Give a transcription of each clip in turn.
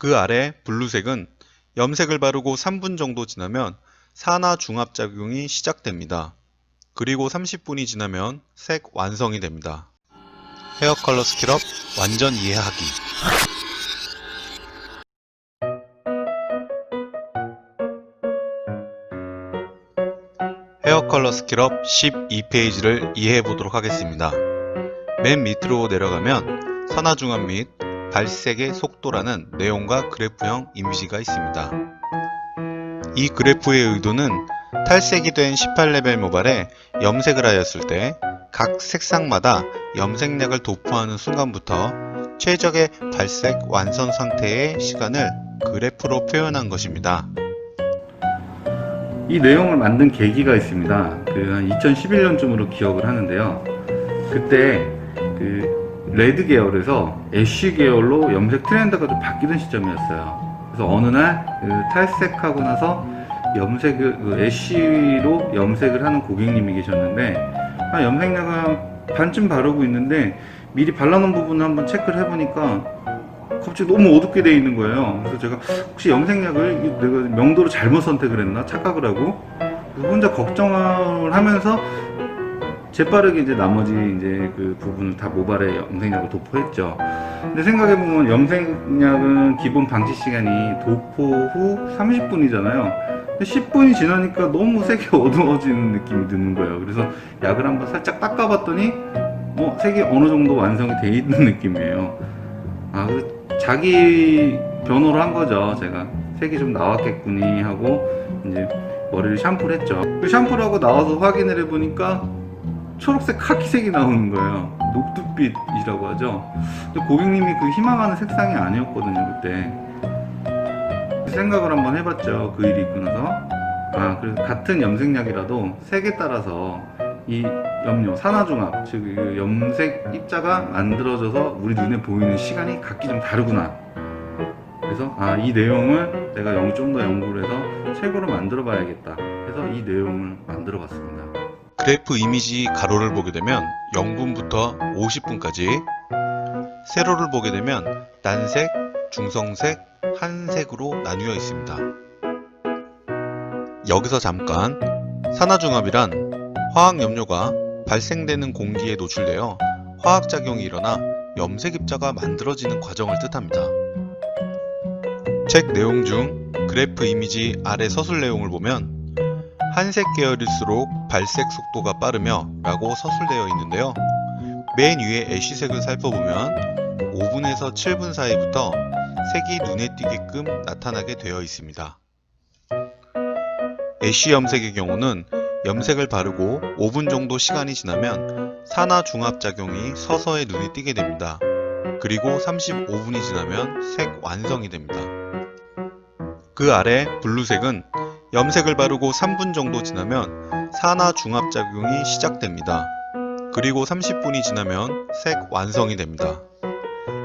그 아래 블루색은 염색을 바르고 3분 정도 지나면 산화 중합작용이 시작됩니다. 그리고 30분이 지나면 색 완성이 됩니다. 헤어 컬러 스킬업 완전 이해하기. 헤어 컬러 스킬업 12페이지를 이해해 보도록 하겠습니다. 맨 밑으로 내려가면 산화중합 및 발색의 속도라는 내용과 그래프형 이미지가 있습니다. 이 그래프의 의도는 탈색이 된 18레벨 모발에 염색을 하였을 때 각 색상마다 염색약을 도포하는 순간부터 최적의 발색 완성 상태의 시간을 그래프로 표현한 것입니다. 이 내용을 만든 계기가 있습니다. 한 2011년쯤으로 기억을 하는데요. 그때 레드 계열에서 애쉬 계열로 염색 트렌드가 좀 바뀌던 시점이었어요. 그래서 어느 날 탈색하고 나서 애쉬로 염색을 하는 고객님이 계셨는데, 염색약을 반쯤 바르고 있는데 미리 발라놓은 부분을 한번 체크를 해보니까 갑자기 너무 어둡게 돼 있는 거예요. 그래서 제가 혹시 염색약을 내가 명도로 잘못 선택을 했나 착각을 하고, 그래서 혼자 걱정을 하면서 재빠르게 이제 나머지 이제 그 부분을 다 모발에 염색약을 도포했죠. 근데 생각해보면 염색약은 기본 방치 시간이 도포 후 30분이잖아요. 근데 10분이 지나니까 너무 색이 어두워지는 느낌이 드는 거예요. 그래서 약을 한번 살짝 닦아봤더니 색이 어느 정도 완성이 돼 있는 느낌이에요. 자기 변호를 한 거죠. 제가 색이 좀 나왔겠구니 하고 이제 머리를 샴푸를 했죠. 그 샴푸를 하고 나와서 확인을 해보니까 초록색 카키색이 나오는 거예요. 녹두빛이라고 하죠. 근데 고객님이 그 희망하는 색상이 아니었거든요, 그때. 생각을 한번 해봤죠. 그 일이 있고 나서. 그래서 같은 염색약이라도 색에 따라서 이 산화중합, 즉 염색 입자가 만들어져서 우리 눈에 보이는 시간이 각기 좀 다르구나. 그래서 이 내용을 내가 좀 더 연구를 해서 책으로 만들어 봐야겠다 해서 이 내용을 만들어 봤습니다. 그래프 이미지 가로를 보게 되면 0분부터 50분까지, 세로를 보게 되면 난색, 중성색, 한색으로 나뉘어 있습니다. 여기서 잠깐, 산화중합이란 화학염료가 발생되는 공기에 노출되어 화학작용이 일어나 염색 입자가 만들어지는 과정을 뜻합니다. 책 내용 중 그래프 이미지 아래 서술 내용을 보면 한색 계열일수록 발색 속도가 빠르며 라고 서술되어 있는데요. 맨 위에 애쉬색을 살펴보면 5분에서 7분 사이부터 색이 눈에 띄게끔 나타나게 되어 있습니다. 애쉬 염색의 경우는 염색을 바르고 5분 정도 시간이 지나면 산화중합작용이 서서히 눈에 띄게 됩니다. 그리고 35분이 지나면 색 완성이 됩니다. 그 아래 블루색은 염색을 바르고 3분 정도 지나면 산화중합작용이 시작됩니다. 그리고 30분이 지나면 색 완성이 됩니다.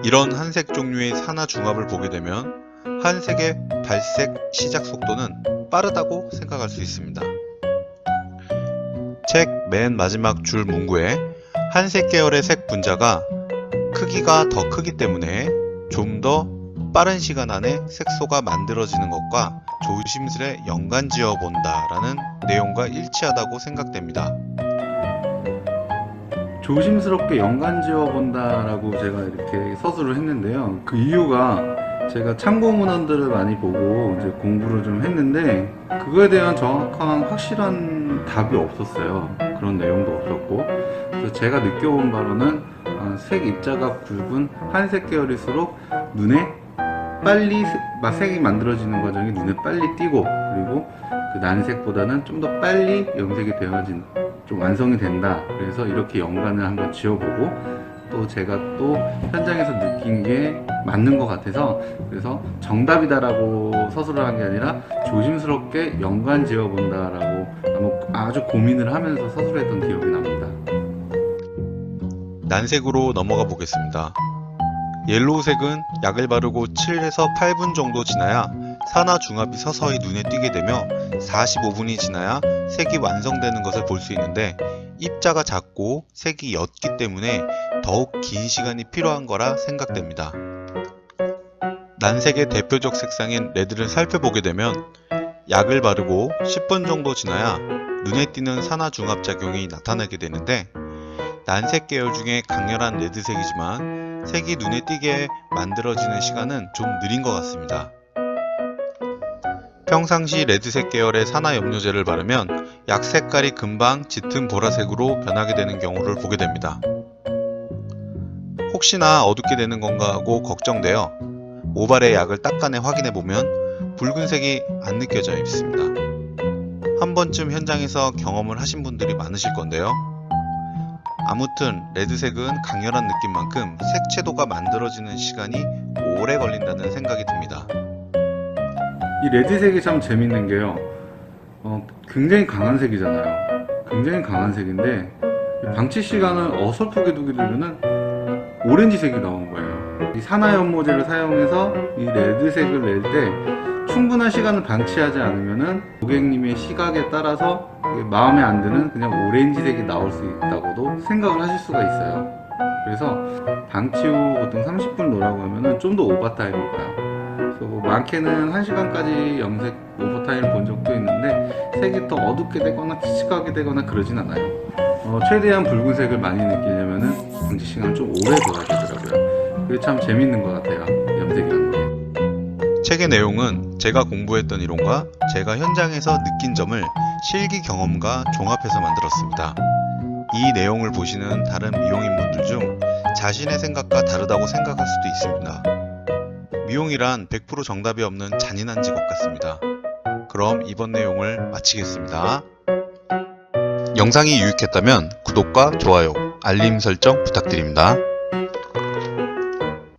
이런 한색 종류의 산화중합을 보게 되면 한색의 발색 시작 속도는 빠르다고 생각할 수 있습니다. 책 맨 마지막 줄 문구에 한색 계열의 색 분자가 크기가 더 크기 때문에 좀 더 빠른 시간 안에 색소가 만들어지는 것과 조심스레 연관지어 본다 라는 내용과 일치하다고 생각됩니다. 조심스럽게 연관지어 본다라고 제가 이렇게 서술을 했는데요. 그 이유가 제가 참고 문헌들을 많이 보고 이제 공부를 좀 했는데 그거에 대한 정확한 확실한 답이 없었어요. 그런 내용도 없었고, 그래서 제가 느껴본 바로는 색 입자가 굵은 한색 계열일수록 눈에 빨리 색이 만들어지는 과정이 눈에 빨리 띄고, 그리고 그 난색보다는 좀 더 빨리 염색이 되어진, 좀 완성이 된다. 그래서 이렇게 연관을 한번 지어보고, 또 제가 또 현장에서 느낀 게 맞는 것 같아서, 그래서 정답이다라고 서술을 한 게 아니라 조심스럽게 연관 지어본다라고 아주 고민을 하면서 서술했던 기억이 납니다. 난색으로 넘어가 보겠습니다. 옐로우색은 약을 바르고 7에서 8분 정도 지나야 산화중합이 서서히 눈에 띄게 되며 45분이 지나야 색이 완성되는 것을 볼 수 있는데, 입자가 작고 색이 옅기 때문에 더욱 긴 시간이 필요한 거라 생각됩니다. 난색의 대표적 색상인 레드를 살펴보게 되면 약을 바르고 10분 정도 지나야 눈에 띄는 산화중합작용이 나타나게 되는데, 난색 계열 중에 강렬한 레드색이지만 색이 눈에 띄게 만들어지는 시간은 좀 느린 것 같습니다. 평상시 레드색 계열의 산화염료제를 바르면 약 색깔이 금방 짙은 보라색으로 변하게 되는 경우를 보게 됩니다. 혹시나 어둡게 되는 건가 하고 걱정되어 모발의 약을 닦아내 확인해 보면 붉은색이 안 느껴져 있습니다. 한 번쯤 현장에서 경험을 하신 분들이 많으실 건데요. 아무튼 레드색은 강렬한 느낌만큼 색채도가 만들어지는 시간이 오래 걸린다는 생각이 듭니다. 이 레드색이 참 재밌는 게요. 굉장히 강한 색이잖아요. 굉장히 강한 색인데 방치 시간을 어설프게 두게 되면은 오렌지색이 나온 거예요. 이 산화연모제를 사용해서 이 레드색을 낼 때 충분한 시간을 방치하지 않으면은 고객님의 시각에 따라서 마음에 안 드는 그냥 오렌지색이 나올 수 있다고도 생각을 하실 수가 있어요. 그래서 방치 후 보통 30분 놓으라고 하면은 좀 더 오버타임을 봐요. 그래서 뭐 많게는 1시간까지 염색 오버타임을 본 적도 있는데 색이 더 어둡게 되거나 칙칙하게 되거나 그러진 않아요. 최대한 붉은색을 많이 느끼려면은 방치 시간을 좀 오래 둬야 되더라고요. 그게 참 재밌는 것 같아요, 염색이라는 게. 책의 내용은 제가 공부했던 이론과 제가 현장에서 느낀 점을 실기 경험과 종합해서 만들었습니다. 이 내용을 보시는 다른 미용인분들 중 자신의 생각과 다르다고 생각할 수도 있습니다. 미용이란 100% 정답이 없는 잔인한 직업 같습니다. 그럼 이번 내용을 마치겠습니다. 영상이 유익했다면 구독과 좋아요, 알림 설정 부탁드립니다.